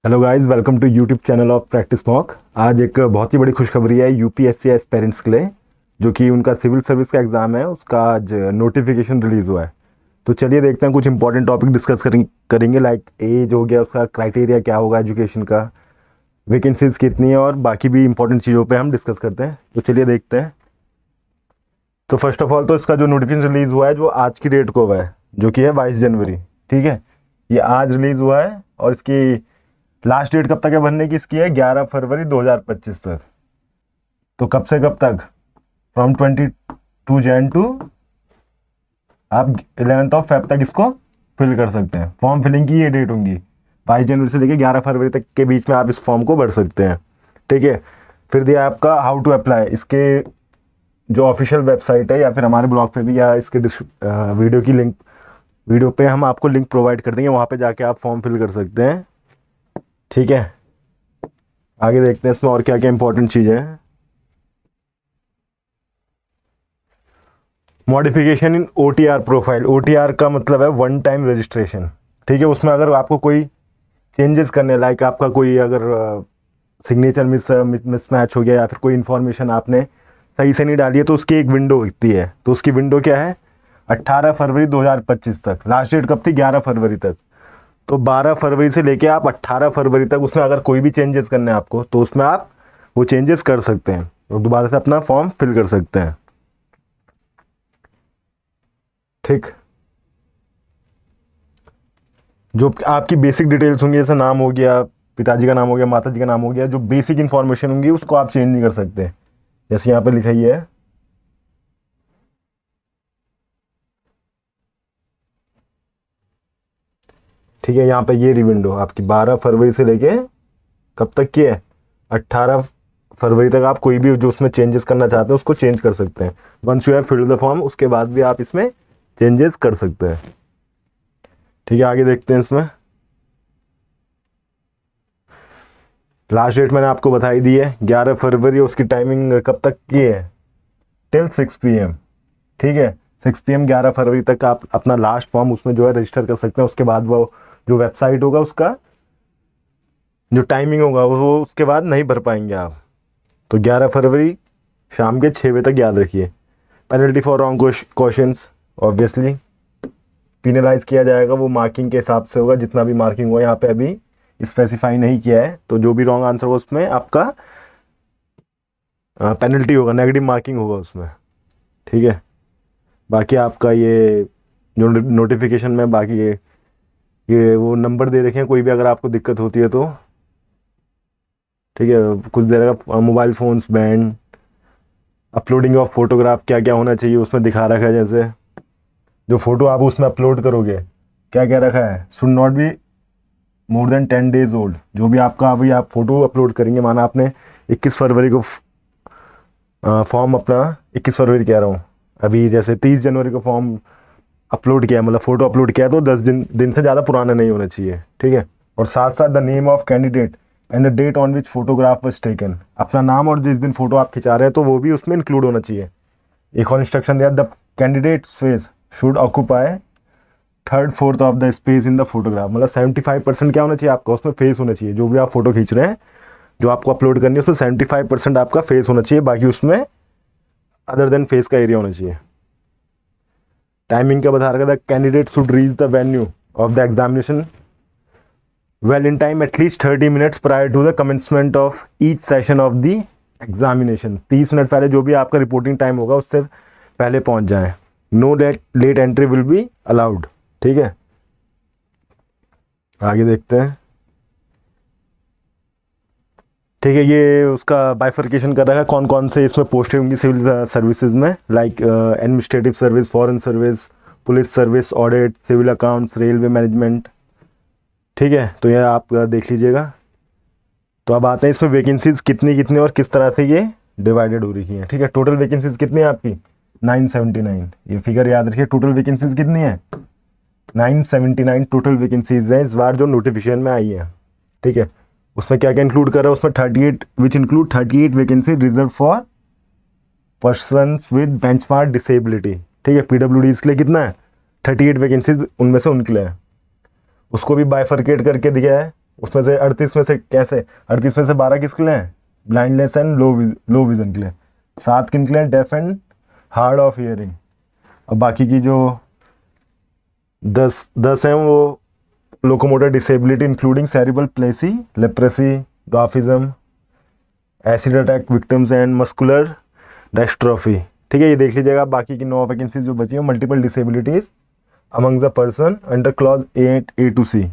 Hello guys, welcome to YouTube channel of practice mock. आज एक बहुत ही बड़ी खुशखबरी है यूपीएससी एस्पेरेंट्स के लिए, जो कि उनका सिविल सर्विस का एग्ज़ाम है, उसका आज नोटिफिकेशन रिलीज़ हुआ है। तो चलिए देखते हैं, कुछ इंपॉर्टेंट टॉपिक डिस्कस करेंगे लाइक एज हो गया, उसका क्राइटेरिया क्या होगा एजुकेशन का, वैकेंसीज कितनी है, और बाकी भी इंपॉर्टेंट चीज़ों पे हम डिस्कस करते हैं। तो चलिए देखते हैं। तो फर्स्ट ऑफ ऑल तो इसका जो नोटिफिकेशन रिलीज़ हुआ है, जो आज की डेट को हुआ है, जो कि है 22 जनवरी। ठीक है, ये आज रिलीज़ हुआ है और इसकी लास्ट डेट कब तक है भरने की? इसकी है 11 फरवरी 2025 तक। तो कब से कब तक? फ्रॉम 22 जैन टू आप 11 फेब तक इसको फिल कर सकते हैं। फॉर्म फिलिंग की ये डेट होंगी, 22 जनवरी से लेकर 11 फरवरी तक के बीच में आप इस फॉर्म को भर सकते हैं। ठीक है, फिर दिया आपका हाउ टू अप्लाई। इसके जो ऑफिशियल वेबसाइट है, या फिर हमारे ब्लॉग पे भी, या इसके वीडियो की लिंक, वीडियो पे हम आपको लिंक प्रोवाइड कर देंगे, वहाँ पे जाके आप फॉर्म फिल कर सकते हैं। ठीक है, आगे देखते हैं इसमें और क्या क्या इंपॉर्टेंट चीज़ें हैं। Modification in OTR profile. OTR का मतलब है वन टाइम रजिस्ट्रेशन। ठीक है, उसमें अगर आपको कोई चेंजेस करने, लाइक आपका कोई अगर सिग्नेचर मिसमैच हो गया, या फिर कोई इन्फॉर्मेशन आपने सही से नहीं डाली है, तो उसकी एक विंडो दिखती है। तो उसकी विंडो क्या है? 18 फरवरी 2025 तक। लास्ट डेट कब थी? 11 फरवरी तक। तो 12 फरवरी से लेके आप 18 फरवरी तक उसमें अगर कोई भी चेंजेस करने हैं आपको, तो उसमें आप वो चेंजेस कर सकते हैं और दोबारा से अपना फॉर्म फिल कर सकते हैं। ठीक, जो आपकी बेसिक डिटेल्स होंगी, जैसे नाम हो गया, पिताजी का नाम हो गया, माता जी का नाम हो गया, जो बेसिक इन्फॉर्मेशन होंगी उसको आप चेंज नहीं कर सकते, जैसे यहाँ पे लिखा ही है। ठीक है, यहाँ पे ये विंडो आपकी 12 फरवरी से लेके कब तक की है? 18 फरवरी तक आप कोई भी जो उसमें चेंजेस करना चाहते हैं उसको चेंज कर सकते हैं। Once you have filled the form, उसके बाद भी आप इसमें चेंजेस कर सकते हैं। ठीक है, आगे देखते हैं इसमें। लास्ट डेट मैंने आपको बताई दी है 11 फरवरी। उसकी टाइमिंग कब तक की है? Till 6 PM। ठीक है, 6 PM 11 फरवरी तक आप अपना लास्ट फॉर्म उसमें जो है रजिस्टर कर सकते हैं। उसके बाद वो जो वेबसाइट होगा, उसका जो टाइमिंग होगा, वो उसके बाद नहीं भर पाएंगे आप। तो 11 फरवरी शाम के 6 बजे तक याद रखिए। Penalty for wrong questions, obviously penalise किया जाएगा, वो मार्किंग के हिसाब से होगा, जितना भी मार्किंग हुआ। यहाँ पे अभी स्पेसिफाई नहीं किया है, तो जो भी रॉन्ग आंसर होगा उसमें आपका पेनल्टी होगा, नेगेटिव मार्किंग होगा उसमें। ठीक है, बाकी आपका ये जो नोटिफिकेशन में बाकी ये वो नंबर दे रखे हैं, कोई भी अगर आपको दिक्कत होती है तो। ठीक है, कुछ देर का mobile phones band, uploading of photograph क्या क्या होना चाहिए उसमें दिखा रखा है। जैसे जो फोटो आप उसमें अपलोड करोगे, क्या क्या रखा है? Should not be more than 10 days old. जो भी आपका अभी आप फोटो अपलोड करेंगे, माना आपने 21 फरवरी को फॉर्म अपना, 21 फरवरी कह रहा हूँ, अभी जैसे 30 जनवरी को फॉर्म अपलोड किया, मतलब फ़ोटो अपलोड किया, तो 10 दिन से ज़्यादा पुराना नहीं होना चाहिए। ठीक है, और साथ साथ the name of candidate and the date on which photograph was taken. अपना नाम और जिस दिन फोटो आप खिंचा रहे हैं, तो वो भी उसमें इंक्लूड होना चाहिए। एक और इंस्ट्रक्शन दिया, the candidate face should occupy 3/4 of the space in the photograph. मतलब 75% क्या होना चाहिए आपका उसमें? फेस होना चाहिए। जो भी आप फोटो खींच रहे हैं, जो आपको अपलोड करनी है, उसमें 75% आपका फेस होना चाहिए, बाकी उसमें अदर देन फेस का एरिया होना चाहिए। टाइमिंग क्या बता रखा था? Candidate should reach the venue of the examination well in time, at least 30 minutes prior to the commencement of each session of the examination. 30 minute पहले जो भी आपका रिपोर्टिंग टाइम होगा उससे पहले पहुंच जाएं। No late entry will be allowed. ठीक है, आगे देखते हैं। ठीक है, ये उसका बाइफर्केशन कर रखा है, कौन कौन से इसमें पोस्टें होंगी सिविल सर्विसेज में, like administrative service, foreign service, police service, audit, civil accounts, railway management. ठीक है, तो ये आप देख लीजिएगा। तो अब आते हैं इसमें वैकेंसीज कितनी कितनी और किस तरह से ये डिवाइडेड हो रही है। ठीक है, टोटल वैकेंसीज कितनी है आपकी? 979। ये फिगर याद रखिए, टोटल वैकेंसीज कितनी है? 979 टोटल वैकेंसीज हैं इस बार जो नोटिफिकेशन में आई है। ठीक है, उसमें क्या क्या इंक्लूड कर रहा है? उसमें 38 which include 38 vacancy reserve for persons with benchmark disability. ठीक है, पीडब्ल्यूडी के लिए कितना है? 38 वैकेंसीज उनमें से उनके लिए है। उसको भी बाइफर्केट करके दिया है उसमें से 38 में से कैसे, 38 में से 12 किसके लिए हैं, ब्लाइंडनेस एंड लो विजन के लिए, 7 किन के लिए, deaf and hard of hearing, और बाकी की जो 10 हैं वो locomotor disability including cerebral palsy, leprosy, dwarfism, acid attack victims and muscular dystrophy. ठीक है, ये देख लीजिएगा। बाकी की 9 वैकेंसीज जो बची हैं, multiple disabilities among the person under clause A to C.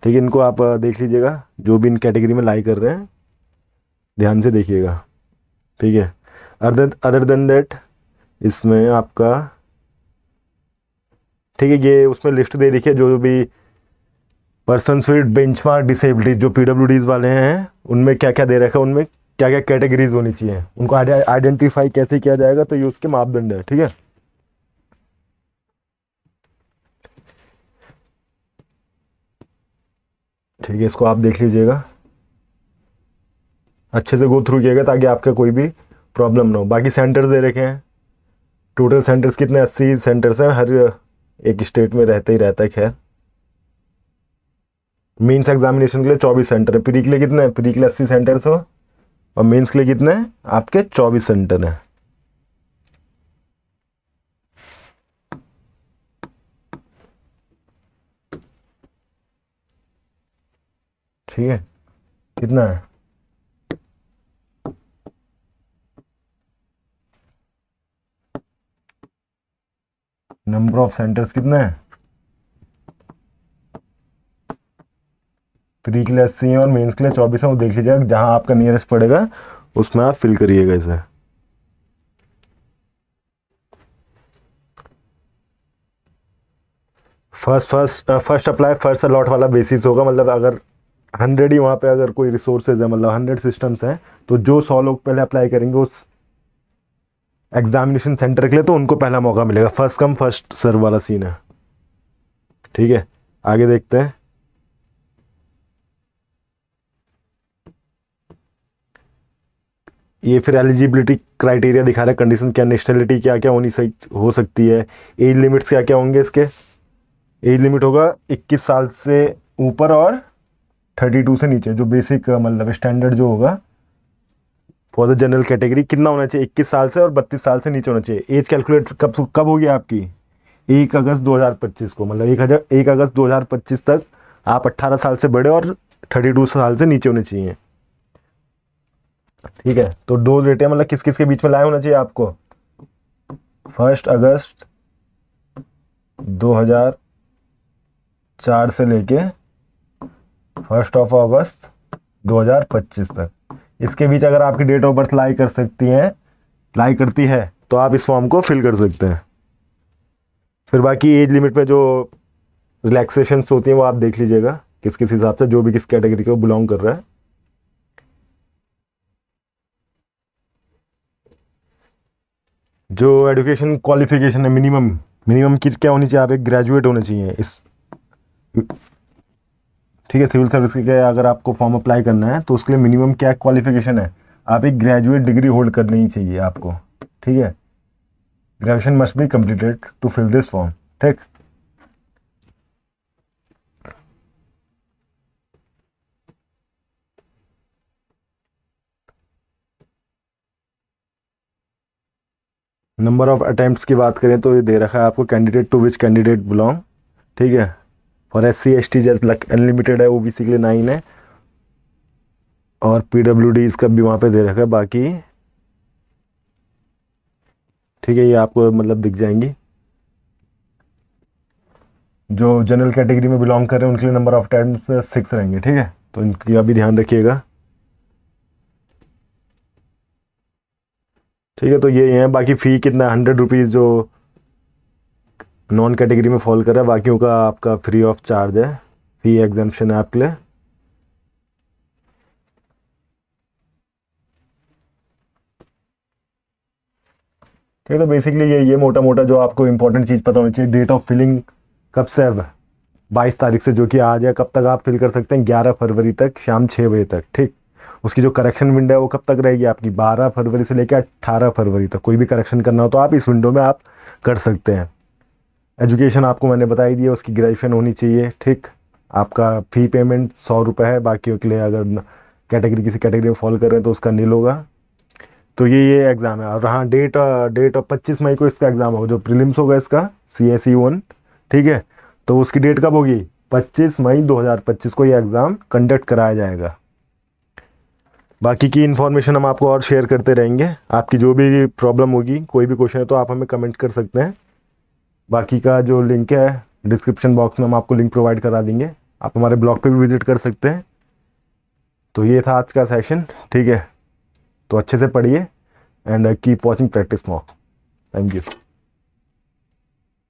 ठीक है, इनको आप देख लीजिएगा, जो भी इन कैटेगरी में लाई कर रहे हैं ध्यान से देखिएगा। ठीक है, अदर देन दैट इसमें आपका, ठीक है, ये उसमें लिस्ट दे रखी है जो भी पर्सन विद बेंचमार्क डिसेबिलिटी जो पीडब्ल्यूडीज वाले हैं उनमें क्या क्या दे रखा है, उनमें क्या क्या कैटेगरीज होनी चाहिए, उनको आइडेंटिफाई कैसे किया जाएगा, तो ये उसके मापदंड है। ठीक है, ठीक है, इसको आप देख लीजिएगा, अच्छे से गो थ्रू किएगा ताकि आपका कोई भी प्रॉब्लम ना हो। बाकी सेंटर्स दे रखे हैं, टोटल सेंटर्स कितने, 80 सेंटर्स हैं, हर एक स्टेट में रहता ही रहता है। खैर, मेंस एग्जामिनेशन के लिए 24 सेंटर है, प्री के लिए कितने हैं, प्री के लिए 80 सेंटर्स हो, और मेंस के लिए कितने हैं आपके 24 सेंटर हैं। ठीक है, कितना है, नंबर ऑफ सेंटर्स कितने हैं, प्री के लिए 80 है और मेंस के लिए 24 है, वो देख लीजिएगा, जहां आपका नियरेस्ट पड़ेगा उसमें आप फिल करिएगा इसे। फर्स्ट अप्लाई फर्स्ट अलॉट वाला बेसिस होगा, मतलब अगर 100 ही वहाँ पे अगर कोई रिसोर्सेज है, मतलब 100 सिस्टम्स हैं, तो जो 100 लोग पहले अप्लाई करेंगे उस एग्जामिनेशन सेंटर के लिए, तो उनको पहला मौका मिलेगा। फर्स्ट कम फर्स्ट सर्व वाला सीन है। ठीक है, आगे देखते हैं। ये फिर एलिजिबिलिटी क्राइटेरिया दिखा रहा है, कंडीशन क्या, नेशनलिटी क्या क्या होनी सही हो सकती है, एज लिमिट्स क्या क्या होंगे इसके। एज लिमिट होगा 21 साल से ऊपर और 32 से नीचे, जो बेसिक मतलब स्टैंडर्ड जो होगा फॉर द जनरल कैटेगरी कितना होना चाहिए, 21 साल से और 32 साल से नीचे होना चाहिए। एज कैलकुलेट कब कब होगी आपकी, 1 अगस्त 2025 को, मतलब 1 अगस्त 2025 तक आप 18 साल से बड़े और 32 साल से नीचे होने चाहिए। ठीक है, तो डोज रेट मतलब किस किस के बीच में लाए होना चाहिए आपको, 1 अगस्त 2004 से लेके 1 अगस्त 2025 तक, इसके बीच अगर आपकी डेट ऑफ बर्थ लाई करती है तो आप इस फॉर्म को फिल कर सकते हैं। फिर बाकी एज लिमिट में जो रिलैक्सेशंस होती हैं वो आप देख लीजिएगा किस किस हिसाब से, जो भी किस कैटेगरी को बिलोंग कर रहा है। जो एजुकेशन क्वालिफिकेशन है, मिनिमम की क्या होनी चाहिए, आप एक ग्रेजुएट होने चाहिए इस। ठीक है, सिविल सर्विस के अगर आपको फॉर्म अप्लाई करना है तो उसके लिए मिनिमम क्या क्वालिफिकेशन है, आप एक ग्रेजुएट डिग्री होल्ड करनी ही चाहिए आपको। ठीक है, graduation must be completed to fill this form. ठीक, नंबर ऑफ अटेम्प्ट्स की बात करें तो ये दे रखा है आपको, candidate to which candidate belong. ठीक है, for SC ST just unlimited है, OBC के लिए 9 है, और PWD इसका भी वहाँ पे दे रखा है। बाकी ठीक है, ये आपको मतलब दिख जाएंगी। जो जनरल कैटेगरी में बिलोंग कर रहे हैं उनके लिए नंबर ऑफ अटेम्प्ट्स 6 रहेंगे। ठीक है, तो इनकी अभी ध्यान रखिएगा। ठीक है, तो ये है। बाकी फ़ी कितना है, 100 रुपीज़ जो नॉन कैटेगरी में फॉल कर रहा है, बाकियों का आपका फ्री ऑफ चार्ज है, फी एग्जाम्पशन है आपके लिए। ठीक है, तो बेसिकली ये मोटा मोटा जो आपको इंपॉर्टेंट चीज़ पता होनी चाहिए, डेट ऑफ फिलिंग कब से है, 22 तारीख से, जो कि आज है। कब तक आप फिल कर सकते हैं, 11 फरवरी तक शाम 6 बजे तक। ठीक, उसकी जो करेक्शन विंडो है वो कब तक रहेगी आपकी, 12 फरवरी से लेकर 18 फरवरी तक। कोई भी करेक्शन करना हो तो आप इस विंडो में आप कर सकते हैं। एजुकेशन आपको मैंने बताई दी है, उसकी ग्रेजुएशन होनी चाहिए। ठीक, आपका फ़ी पेमेंट 100 रुपये है, बाकी के लिए अगर कैटेगरी किसी कैटेगरी में फॉलो कर रहे हैं तो उसका नील होगा। तो ये एग्ज़ाम है। और हाँ, डेट 25 मई को इसका एग्ज़ाम होगा, जो प्रीलिम्स होगा इसका CSE 1, ठीक है। तो उसकी डेट कब होगी? 25 मई 2025 को ये एग्ज़ाम कंडक्ट कराया जाएगा। बाकी की इन्फॉर्मेशन हम आपको और शेयर करते रहेंगे। आपकी जो भी प्रॉब्लम होगी, कोई भी क्वेश्चन है तो आप हमें कमेंट कर सकते हैं। बाकी का जो लिंक है डिस्क्रिप्शन बॉक्स में हम आपको लिंक प्रोवाइड करा देंगे, आप हमारे ब्लॉग पे भी विजिट कर सकते हैं। तो ये था आज का सेशन, ठीक है। तो अच्छे से पढ़िए and keep watching practice mock. Thank you.